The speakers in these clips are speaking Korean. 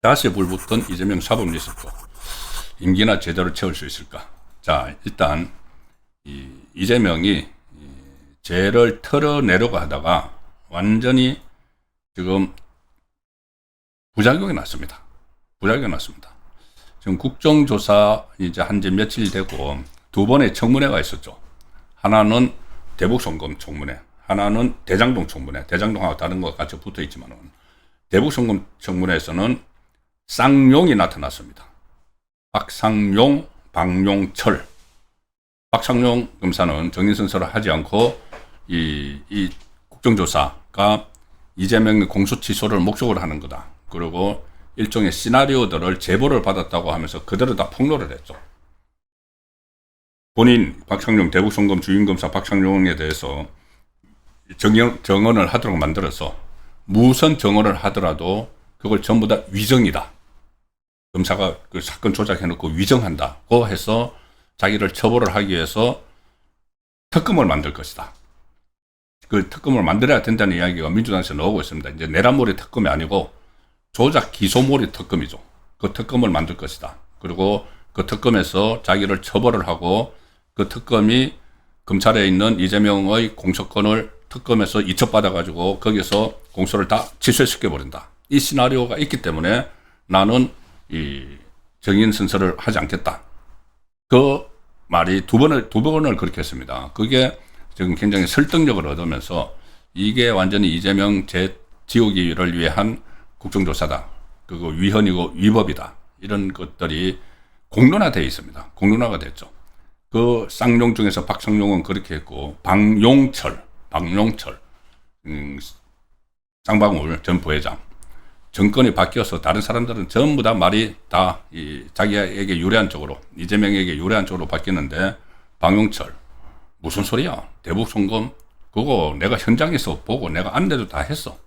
다시 불붙은 이재명 사법 리스트. 임기나 제대로 채울 수 있을까? 자, 일단 이재명이 죄를 털어내려고 하다가 완전히 지금 부작용이 났습니다. 지금 국정조사 이제 한지 며칠 되고 두 번의 청문회가 있었죠. 하나는 대북송금 청문회, 하나는 대장동 청문회. 대장동하고 다른 것 같이 붙어 있지만은 대북송금 청문회에서는 쌍용이 나타났습니다. 박상용, 박용철. 박상용 검사는 정인선서를 하지 않고 이 국정조사가 이재명의 공소 취소를 목적으로 하는 거다. 그리고 일종의 시나리오들을 제보를 받았다고 하면서 그대로 다 폭로를 했죠. 본인 박상용 대북송금 주임검사 박상용에 대해서 정언을 하도록 만들어서 무슨 정언을 하더라도 그걸 전부 다 위정이다. 검사가 그 사건 조작해놓고 위정한다고 해서 자기를 처벌을 하기 위해서 특검을 만들 것이다. 그 특검을 만들어야 된다는 이야기가 민주당에서 나오고 있습니다. 이제 내란몰이 특검이 아니고 조작 기소몰이 특검이죠. 그 특검을 만들 것이다. 그리고 그 특검에서 자기를 처벌을 하고 그 특검이 검찰에 있는 이재명의 공소권을 특검에서 이첩받아가지고 거기서 공소를 다 취소시켜버린다. 이 시나리오가 있기 때문에 나는 이 정인 선서를 하지 않겠다. 그 말이 두 번을 그렇게 했습니다. 그게 지금 굉장히 설득력을 얻으면서 이게 완전히 이재명 지우기를 위한 국정조사다. 그리고 위헌이고 위법이다. 이런 것들이 공론화되어 있습니다. 공론화가 됐죠. 그 쌍용 중에서 박상용은 그렇게 했고 박용철, 쌍방울 전 부회장. 정권이 바뀌어서 다른 사람들은 전부 다 말이 다 자기에게 유리한 쪽으로, 이재명에게 유리한 쪽으로 바뀌는데 박용철 무슨 소리야? 대북송금 그거 내가 현장에서 보고 내가 안내도 다 했어.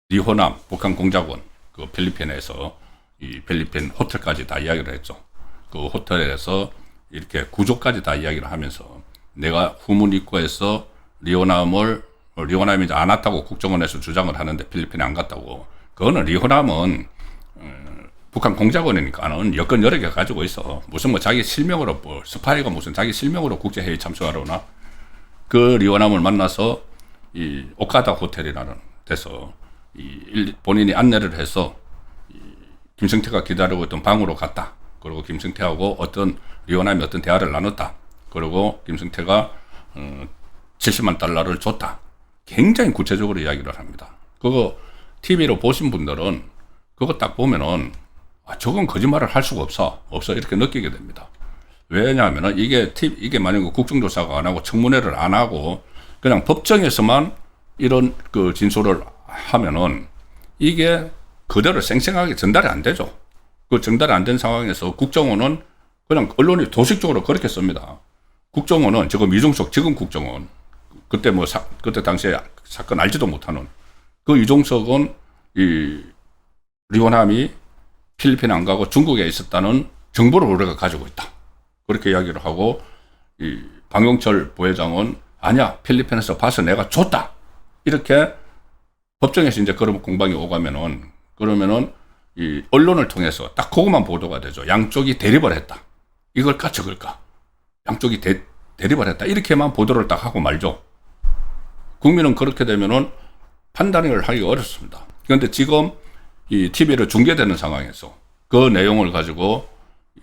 리호남 북한 공작원 그 필리핀에서 이 필리핀 호텔까지 다 이야기를 했죠. 그 호텔에서 이렇게 구조까지 다 이야기를 하면서 내가 후문 입구에서 리호남이 이제 안 왔다고 국정원에서 주장을 하는데 필리핀에 안 갔다고. 그거는 리호남은 북한 공작원이니까는 여건 여러 개 가지고 있어. 무슨 뭐 자기 실명으로 스파이가 무슨 자기 실명으로 국제회의 참석하러 오나? 그 리호남을 만나서 이 오카다 호텔이라는 데서 본인이 안내를 해서 김성태가 기다리고 있던 방으로 갔다. 그리고 김성태하고 리호남이 어떤 대화를 나눴다. 그리고 김성태가 70만 달러를 줬다. 굉장히 구체적으로 이야기를 합니다. 그거 TV로 보신 분들은 그거 딱 보면은 저건 거짓말을 할 수가 없어 이렇게 느끼게 됩니다. 왜냐하면 이게 만약에 국정조사가 안 하고 청문회를 안 하고 그냥 법정에서만 이런 그 진술을 하면은 이게 그대로 생생하게 전달이 안 되죠. 그 전달이 안 된 상황에서 국정원은 그냥 언론이 도식적으로 그렇게 씁니다. 국정원은 지금 국정원 그때 그때 당시에 사건 알지도 못하는 그 이종석은 리호남이 필리핀에 안 가고 중국에 있었다는 정보를 우리가 가지고 있다. 그렇게 이야기를 하고 박용철 부회장은 아니야 필리핀에서 봐서 내가 줬다. 이렇게 법정에서 이제 그런 공방이 오가면은 그러면은 이 언론을 통해서 딱 그것만 보도가 되죠. 양쪽이 대립을 했다. 이걸까 저걸까. 양쪽이 대립을 했다. 이렇게만 보도를 딱 하고 말죠. 국민은 그렇게 되면은 판단을 하기가 어렵습니다. 그런데 지금 이 TV로 중계되는 상황에서 그 내용을 가지고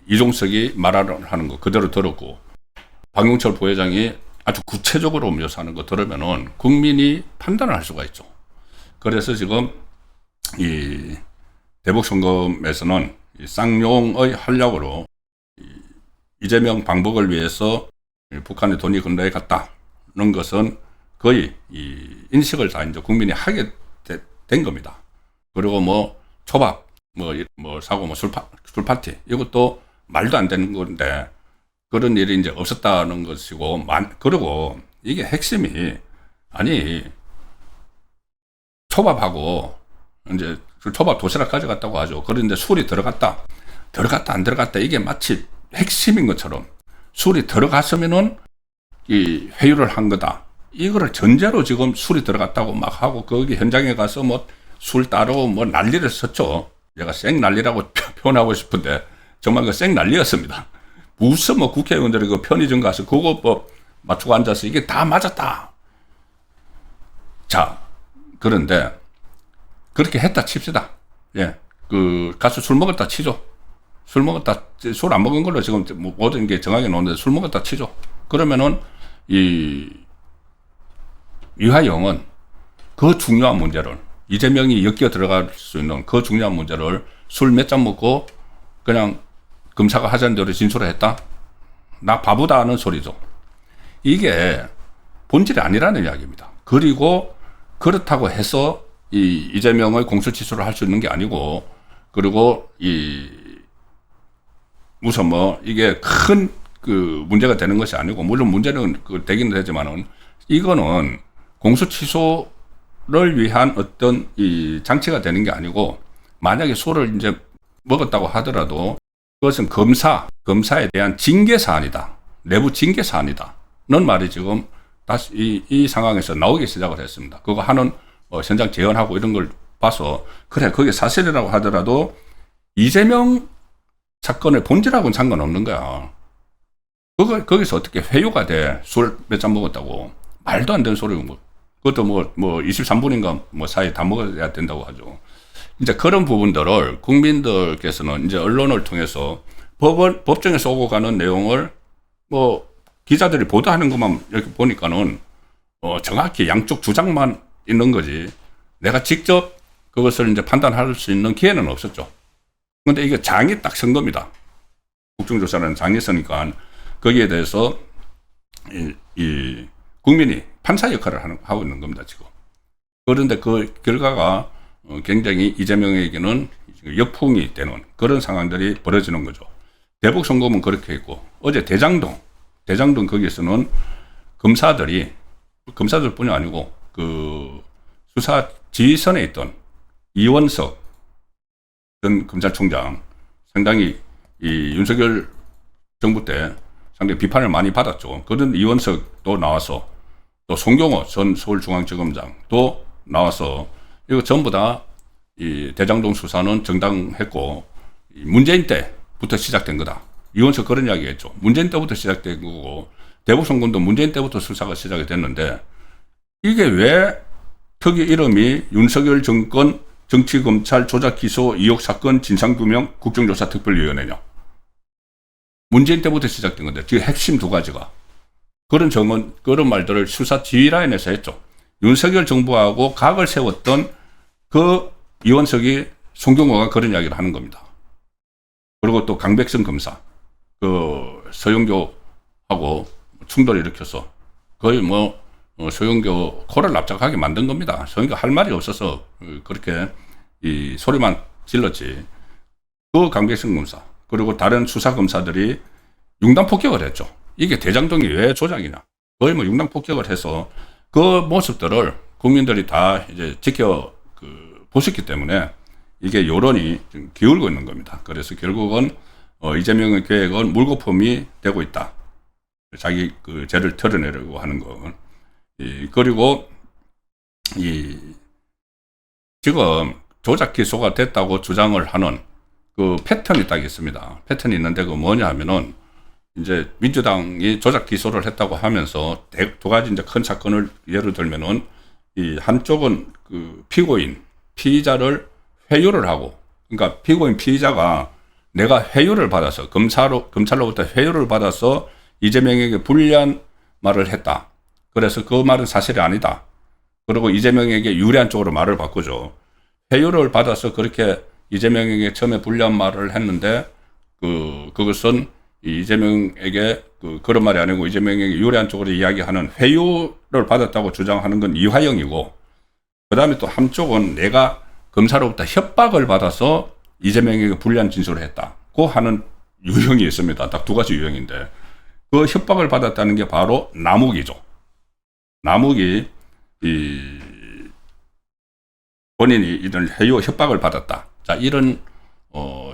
이종석이 말하는 거 그대로 들었고 박용철 부회장이 아주 구체적으로 묘사하는 거 들으면은 국민이 판단을 할 수가 있죠. 그래서 지금 이 대북송금에서는 쌍용의 활약으로 이재명 방북을 위해서 북한에 돈이 건너에 갔다는 것은 거의 인식을 다 이제 국민이 하게 된 겁니다. 그리고 뭐 초밥, 사고 술파티 이것도 말도 안 되는 건데 그런 일이 이제 없었다는 것이고 그리고 이게 핵심이 초밥하고 이제 초밥 도시락 가져갔다고 하죠. 그런데 술이 들어갔다 안 들어갔다 이게 마치 핵심인 것처럼 술이 들어갔으면은 이 회유를 한 거다. 이거를 전제로 지금 술이 들어갔다고 막 하고 거기 현장에 가서 뭐 술 따르고 뭐 난리를 쳤죠. 제가 생 난리라고 표현하고 싶은데 정말 그 생 난리였습니다. 무슨 뭐 국회의원들이 그 편의점 가서 그거 뭐 맞추고 앉아서 이게 다 맞았다. 자, 그런데 그렇게 했다 칩시다. 예, 그 가서 술 먹었다 치죠. 술 먹었다, 술 안 먹은 걸로 지금 모든 게 정하게 나오는데 술 먹었다 치죠. 그러면은 이 유하영은 그 중요한 문제를 이재명이 엮여 들어갈 수 있는 그 중요한 문제를 술 몇 잔 먹고 그냥 검사가 하자는 대로 진술을 했다? 나 바보다 하는 소리죠. 이게 본질이 아니라는 이야기입니다. 그리고 그렇다고 해서 이재명의 공소취소를 할 수 있는 게 아니고, 그리고 우선 뭐 이게 큰 그 문제가 되는 것이 아니고, 물론 문제는 되긴 되지만은 이거는 공소취소를 위한 어떤 이 장치가 되는 게 아니고, 만약에 술을 이제 먹었다고 하더라도 그것은 검사에 대한 징계 사안이다. 내부 징계 사안이다. 는 말이 지금 다시 이 상황에서 나오기 시작을 했습니다. 그거 하는 현장 재현하고 이런 걸 봐서 그래, 그게 사실이라고 하더라도 이재명 사건의 본질하고는 상관없는 거야. 거기서 어떻게 회유가 돼? 술 몇 잔 먹었다고. 말도 안 되는 소리고, 뭐. 그것도 뭐 23분인가 뭐 사이 다 먹어야 된다고 하죠. 이제 그런 부분들을 국민들께서는 이제 언론을 통해서 법정에서 오고 가는 내용을 뭐 기자들이 보도하는 것만 이렇게 보니까는 정확히 양쪽 주장만 있는 거지, 내가 직접 그것을 이제 판단할 수 있는 기회는 없었죠. 근데 이게 장이 딱 선 겁니다. 국정조사라는 장이 서니까 거기에 대해서 이 국민이 판사 역할을 하고 있는 겁니다, 지금. 그런데 그 결과가 굉장히 이재명에게는 역풍이 되는 그런 상황들이 벌어지는 거죠. 대북송금은 그렇게 했고, 어제 대장동 거기에서는 검사들뿐이 아니고 그 수사 지휘선에 있던 이원석 전 검찰총장, 상당히 이 윤석열 정부 때 상당히 비판을 많이 받았죠. 그런 이원석도 나와서, 또 송경호 전 서울중앙지검장도 나와서 이거 전부 다 이 대장동 수사는 정당했고 문재인 때부터 시작된 거다. 이원석 그런 이야기 했죠. 문재인 때부터 시작된 거고, 대북송금도 문재인 때부터 수사가 시작이 됐는데, 이게 왜 특위 이름이 윤석열 정권 정치검찰 조작기소 의혹 사건 진상규명 국정조사 특별위원회냐. 문재인 때부터 시작된 건데, 지금 핵심 두 가지가. 그런 말들을 수사 지휘라인에서 했죠. 윤석열 정부하고 각을 세웠던 그 이원석이, 송경호가 그런 이야기를 하는 겁니다. 그리고 또 강백성 검사, 그 서영교하고 충돌을 일으켜서 거의 뭐 서영교 코를 납작하게 만든 겁니다. 서영교 할 말이 없어서 그렇게 이 소리만 질렀지. 그 강백성 검사, 그리고 다른 수사 검사들이 융단 폭격을 했죠. 이게 대장동이 왜 조작이냐. 거의 뭐 융단 폭격을 해서 그 모습들을 국민들이 다 이제 보셨기 때문에 이게 여론이 좀 기울고 있는 겁니다. 그래서 결국은 이재명의 계획은 물거품이 되고 있다. 자기 그 죄를 털어내려고 하는 거. 그리고 지금 조작 기소가 됐다고 주장을 하는 그 패턴이 딱 있습니다. 패턴이 있는데 그 뭐냐 하면은, 이제 민주당이 조작 기소를 했다고 하면서 두 가지 이제 큰 사건을 예를 들면은, 이 한쪽은 그 피의자를 회유를 하고, 그러니까 피의자가 내가 회유를 받아서 검찰로부터 회유를 받아서 이재명에게 불리한 말을 했다. 그래서 그 말은 사실이 아니다. 그리고 이재명에게 유리한 쪽으로 말을 바꾸죠. 회유를 받아서 그렇게 이재명에게 처음에 불리한 말을 했는데 그것은 이재명에게 그런 말이 아니고 이재명에게 유리한 쪽으로 이야기하는 회유를 받았다고 주장하는 건 이화영이고, 그 다음에 또 한쪽은 내가 검사로부터 협박을 받아서 이재명에게 불리한 진술을 했다고 하는 유형이 있습니다. 딱 두 가지 유형인데, 그 협박을 받았다는 게 바로 남욱이죠. 남욱이 본인이 이런 회유 협박을 받았다. 자, 이런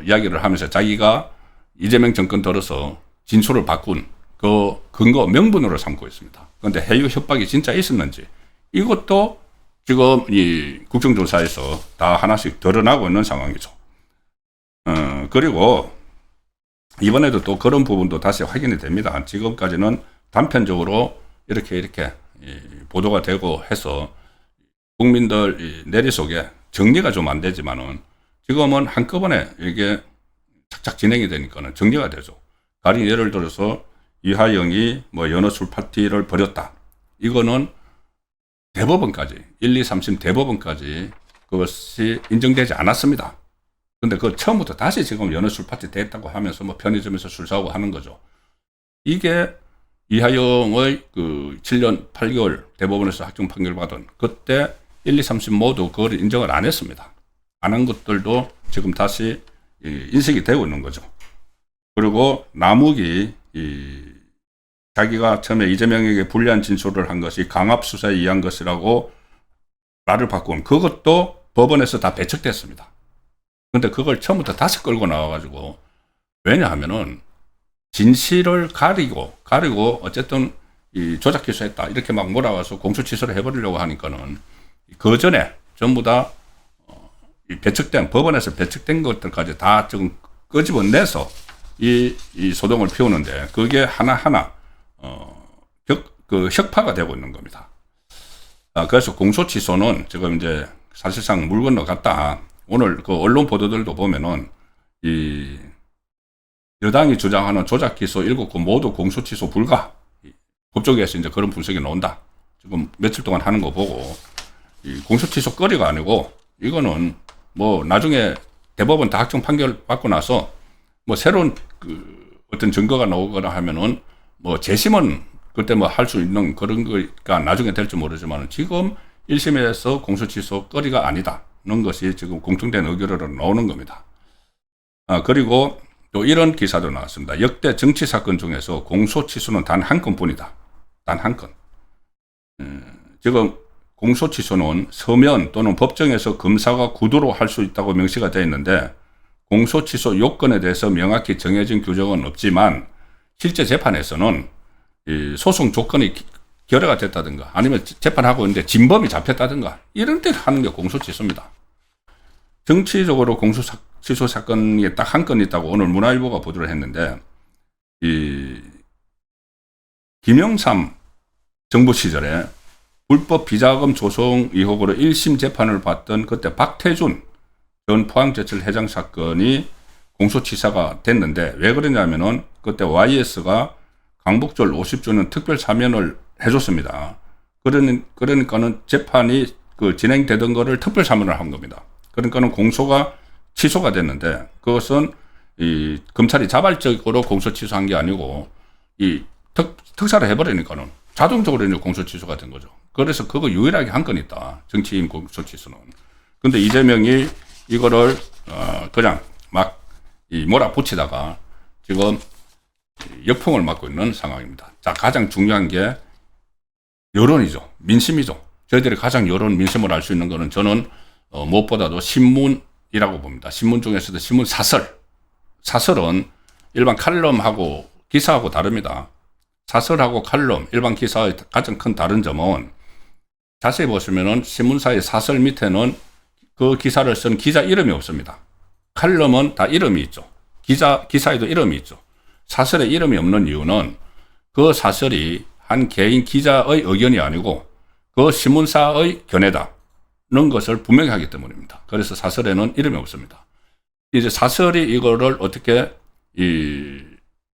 이야기를 하면서 자기가 이재명 정권 들어서 진술을 바꾼 그 근거 명분으로 삼고 있습니다. 그런데 해유 협박이 진짜 있었는지 이것도 지금 이 국정조사에서 다 하나씩 드러나고 있는 상황이죠. 그리고 이번에도 또 그런 부분도 다시 확인이 됩니다. 지금까지는 단편적으로 이렇게 보도가 되고 해서 국민들 내리 속에 정리가 좀 안 되지만은 지금은 한꺼번에 이게 착착 진행이 되니까는 정리가 되죠. 가령 예를 들어서 이하영이 뭐 연어 술 파티를 벌였다. 이거는 대법원까지 1, 2, 3심 대법원까지 그것이 인정되지 않았습니다. 근데 그 처음부터 다시 지금 연어 술 파티 됐다고 하면서 뭐 편의점에서 술 사고 하는 거죠. 이게 이하영의 그 7년 8개월 대법원에서 확정 판결 받은 그때 1, 2, 3심 모두 그걸 인정을 안 했습니다. 안 한 것들도 지금 다시 인식이 되고 있는 거죠. 그리고 남욱이 자기가 처음에 이재명에게 불리한 진술을 한 것이 강압수사에 의한 것이라고 말을 바꾼 그것도 법원에서 다 배척됐습니다. 근데 그걸 처음부터 다시 끌고 나와가지고 왜냐하면은 진실을 가리고 어쨌든 이 조작 기소했다 이렇게 막 몰아와서 공소 취소를 해버리려고 하니까는 그 전에 전부 다 배척된 법원에서 배척된 것들까지 다 지금 끄집어내서 이 소동을 피우는데 그게 하나하나 혁파가 되고 있는 겁니다. 그래서 공소 취소는 지금 이제 사실상 물 건너갔다. 오늘 그 언론 보도들도 보면은 이 여당이 주장하는 조작 기소 7건 모두 공소 취소 불가. 법조계에서 이제 그런 분석이 나온다. 지금 며칠 동안 하는 거 보고 이 공소 취소 거리가 아니고 이거는 뭐 나중에 대법원 다 확정 판결 받고 나서 뭐 새로운 그 어떤 증거가 나오거나 하면은 뭐 재심은 그때 뭐 할 수 있는 그런 거가 나중에 될지 모르지만 지금 1심에서 공소 취소 거리가 아니다는 것이 지금 공통된 의견으로 나오는 겁니다. 그리고 또 이런 기사도 나왔습니다. 역대 정치 사건 중에서 공소 취소는 단 한 건뿐이다. 단 한 건. 지금 공소 취소는 서면 또는 법정에서 검사가 구두로 할 수 있다고 명시가 되어 있는데 공소 취소 요건에 대해서 명확히 정해진 규정은 없지만 실제 재판에서는 이 소송 조건이 결여가 됐다든가 아니면 재판하고 있는데 진범이 잡혔다든가 이런 때 하는 게 공소 취소입니다. 정치적으로 공소 취소 사건이 딱 한 건 있다고 오늘 문화일보가 보도를 했는데 이 김영삼 정부 시절에 불법 비자금 조성 의혹으로 1심 재판을 받던 그때 박태준 전 포항제철 회장 사건이 공소치사가 됐는데 왜 그러냐면은 그때 YS가 강북절 50주년 특별 사면을 해줬습니다. 그러니까는 재판이 그 진행되던 거를 특별 사면을 한 겁니다. 그러니까는 공소가 취소가 됐는데 그것은 이 검찰이 자발적으로 공소 취소한 게 아니고 이 특사를 해버리니까는 자동적으로 이제 공소 취소가 된 거죠. 그래서 그거 유일하게 한 건 있다. 정치인 공소 취소는. 근데 이재명이 이거를 그냥 막 몰아붙이다가 지금 역풍을 맞고 있는 상황입니다. 자, 가장 중요한 게 여론이죠. 민심이죠. 저희들이 가장 여론 민심을 알 수 있는 거는 저는 무엇보다도 신문이라고 봅니다. 신문 중에서도 신문 사설은 일반 칼럼하고 기사하고 다릅니다. 사설하고 칼럼, 일반 기사의 가장 큰 다른 점은 자세히 보시면은 신문사의 사설 밑에는 그 기사를 쓴 기자 이름이 없습니다. 칼럼은 다 이름이 있죠. 기사에도 이름이 있죠. 사설에 이름이 없는 이유는 그 사설이 한 개인 기자의 의견이 아니고 그 신문사의 견해다는 것을 분명히 하기 때문입니다. 그래서 사설에는 이름이 없습니다. 이제 사설이 이거를 어떻게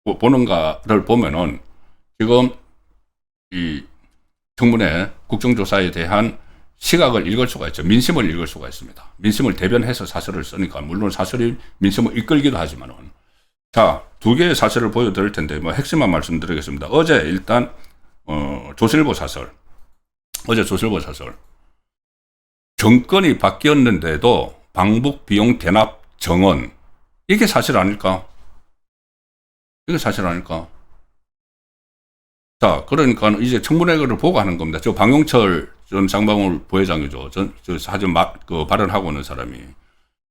보는가를 보면은 지금 이 청문회 국정조사에 대한 시각을 읽을 수가 있죠. 민심을 읽을 수가 있습니다. 민심을 대변해서 사설을 쓰니까 물론 사설이 민심을 이끌기도 하지만은 자, 두 개의 사설을 보여드릴 텐데 뭐 핵심만 말씀드리겠습니다. 어제 일단 조선일보 사설. 어제 조선일보 사설. 정권이 바뀌었는데도 방북 비용 대납 정원. 이게 사실 아닐까? 이게 사실 아닐까? 자, 그러니까 이제 청문회를 보고 하는 겁니다. 저 방용철 전 장방울 부회장이죠. 저 사전 발언하고 있는 사람이.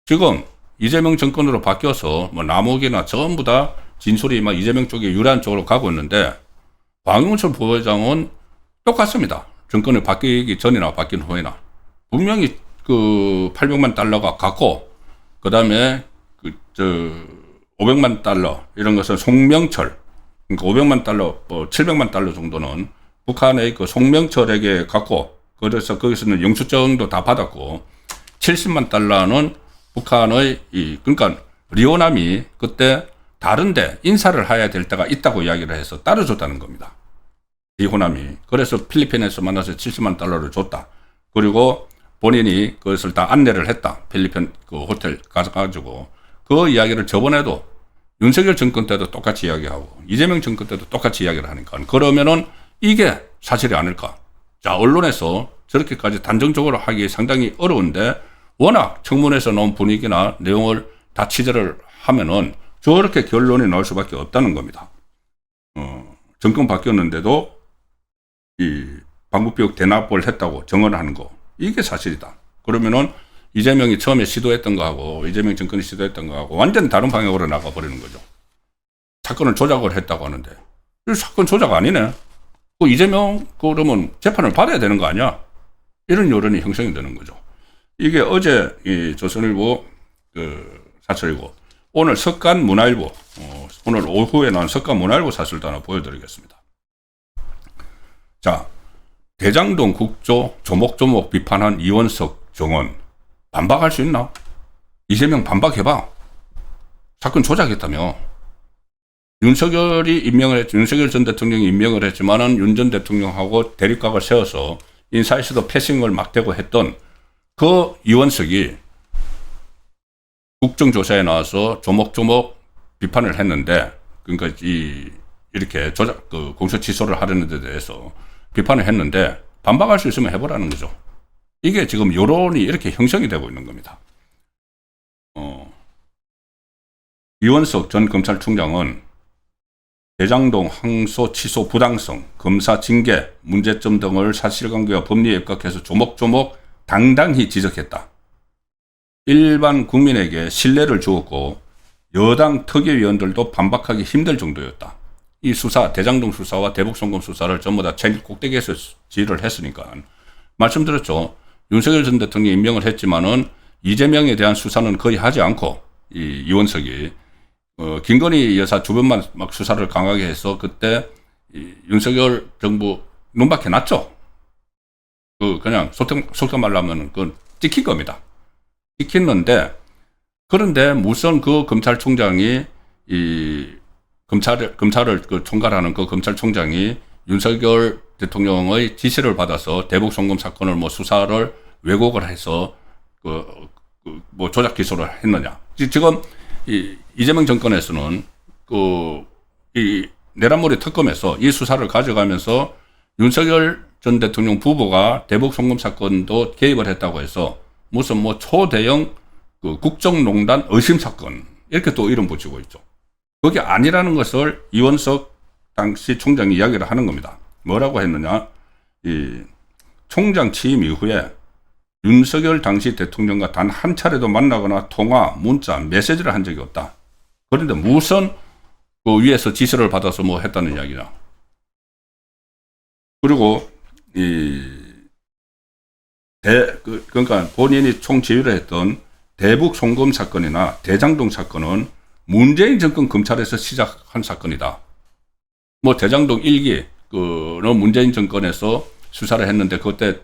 지금 이재명 정권으로 바뀌어서 뭐 남욱이나 전부 다 진술이 막 이재명 쪽에 유리한 쪽으로 가고 있는데 박용철 부회장은 똑같습니다. 정권이 바뀌기 전이나 바뀐 후에나 분명히 그 800만 달러가 갔고 그 다음에 500만 달러 이런 것은 송명철 그러니까 500만 달러 700만 달러 정도는 북한의 그 송명철에게 갔고 그래서 거기서는 영수증도 다 받았고 70만 달러는 북한의 그러니까 리오남이 그때 다른데 인사를 해야 될 때가 있다고 이야기를 해서 따라줬다는 겁니다. 리오남이. 그래서 필리핀에서 만나서 70만 달러를 줬다. 그리고 본인이 그것을 다 안내를 했다. 필리핀 그 호텔 가가지고 그 이야기를 저번에도 윤석열 정권 때도 똑같이 이야기하고 이재명 정권 때도 똑같이 이야기를 하니까 그러면은 이게 사실이 아닐까. 자, 언론에서 저렇게까지 단정적으로 하기 상당히 어려운데 워낙 청문회에서 나온 분위기나 내용을 다 취재를 하면은 저렇게 결론이 나올 수밖에 없다는 겁니다. 정권 바뀌었는데도 이 방북비역 대납을 했다고 정언하는 거 이게 사실이다. 그러면은 이재명이 처음에 시도했던 거하고 이재명 정권이 시도했던 거하고 완전 다른 방향으로 나가버리는 거죠. 사건을 조작을 했다고 하는데 이 사건 조작 아니네. 그 이재명 그러면 재판을 받아야 되는 거 아니야? 이런 여론이 형성이 되는 거죠. 이게 어제 이 조선일보 그 사설이고 오늘 석간문화일보 오늘 오후에 나온 석간문화일보 사설도 하나 보여드리겠습니다. 자, 대장동 국조 조목조목 비판한 이원석 정원 반박할 수 있나? 이재명 반박해봐. 사건 조작했다며. 윤석열 전 대통령이 임명을 했지만은 윤 전 대통령하고 대립각을 세워서 인사에서도 패싱을 막대고 했던 그 이원석이 국정조사에 나와서 조목조목 비판을 했는데, 그러니까 이렇게 조작, 공소 취소를 하려는 데 대해서 비판을 했는데, 반박할 수 있으면 해보라는 거죠. 이게 지금 여론이 이렇게 형성이 되고 있는 겁니다. 이원석 전 검찰총장은 대장동 항소 취소 부당성, 검사 징계, 문제점 등을 사실관계와 법리에 입각해서 조목조목 당당히 지적했다. 일반 국민에게 신뢰를 주었고 여당 특위위원들도 반박하기 힘들 정도였다. 이 수사, 대장동 수사와 대북송금 수사를 전부 다 제일 꼭대기에서 지휘를 했으니까 말씀드렸죠. 윤석열 전 대통령이 임명을 했지만은 이재명에 대한 수사는 거의 하지 않고 이원석이 김건희 여사 주변만 막 수사를 강하게 해서 그때 윤석열 정부 눈밖에 났죠. 그냥 속된 말로 하면 그건 찍힌 겁니다. 찍혔는데 그런데 무슨 그 검찰총장이 검찰을 총괄하는 그 검찰총장이 윤석열 대통령의 지시를 받아서 대북 송금 사건을 수사를 왜곡을 해서 조작 기소를 했느냐. 지금 이재명 정권에서는 내란몰이 특검에서 이 수사를 가져가면서 윤석열 전 대통령 부부가 대북 송금 사건도 개입을 했다고 해서 무슨 초대형 국정농단 의심 사건 이렇게 또 이름 붙이고 있죠. 그게 아니라는 것을 이원석 당시 총장이 이야기를 하는 겁니다. 뭐라고 했느냐? 총장 취임 이후에 윤석열 당시 대통령과 단 한 차례도 만나거나 통화, 문자, 메시지를 한 적이 없다. 그런데 무슨 위에서 지시를 받아서 했다는 이야기냐. 그리고 그러니까 본인이 총지휘를 했던 대북 송금 사건이나 대장동 사건은 문재인 정권 검찰에서 시작한 사건이다. 대장동 1기는 문재인 정권에서 수사를 했는데 그때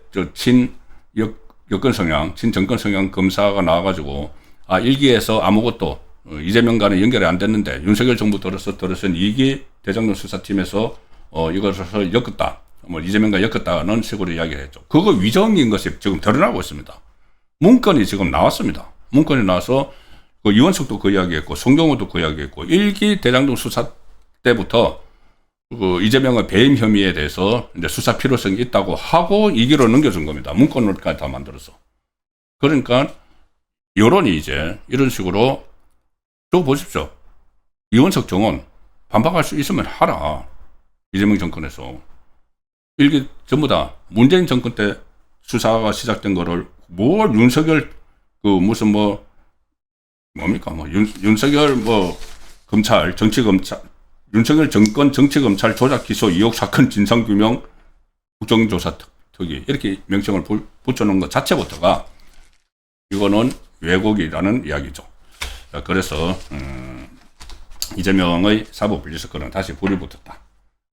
여권 성향, 친정권 성향 검사가 나와가지고 1기에서 아무것도 이재명과는 연결이 안 됐는데 윤석열 정부 들어선 2기 대장동 수사팀에서 이것을 엮었다. 이재명과 엮었다는 식으로 이야기를 했죠. 그거 위정인 것이 지금 드러나고 있습니다. 문건이 지금 나왔습니다. 문건이 나와서 이원석도 그 이야기했고 송경호도 그 이야기했고 1기 대장동 수사 때부터 이재명의 배임 혐의에 대해서 이제 수사 필요성이 있다고 하고 2기로 넘겨준 겁니다. 문건을까지 다 만들어서. 그러니까 여론이 이제 이런 식으로 저거 보십시오. 이원석 정원 반박할 수 있으면 하라. 이재명 정권에서. 1기 전부 다 문재인 정권 때 수사가 시작된 거를 윤석열 윤석열 검찰, 정치검찰, 윤석열 정권 정치검찰 조작기소 의혹 사건 진상규명 국정조사 특위 이렇게 명칭을 붙여놓은 것 자체부터가 이거는 왜곡이라는 이야기죠. 그래서 이재명의 사법 분리사건은 다시 불이 붙었다.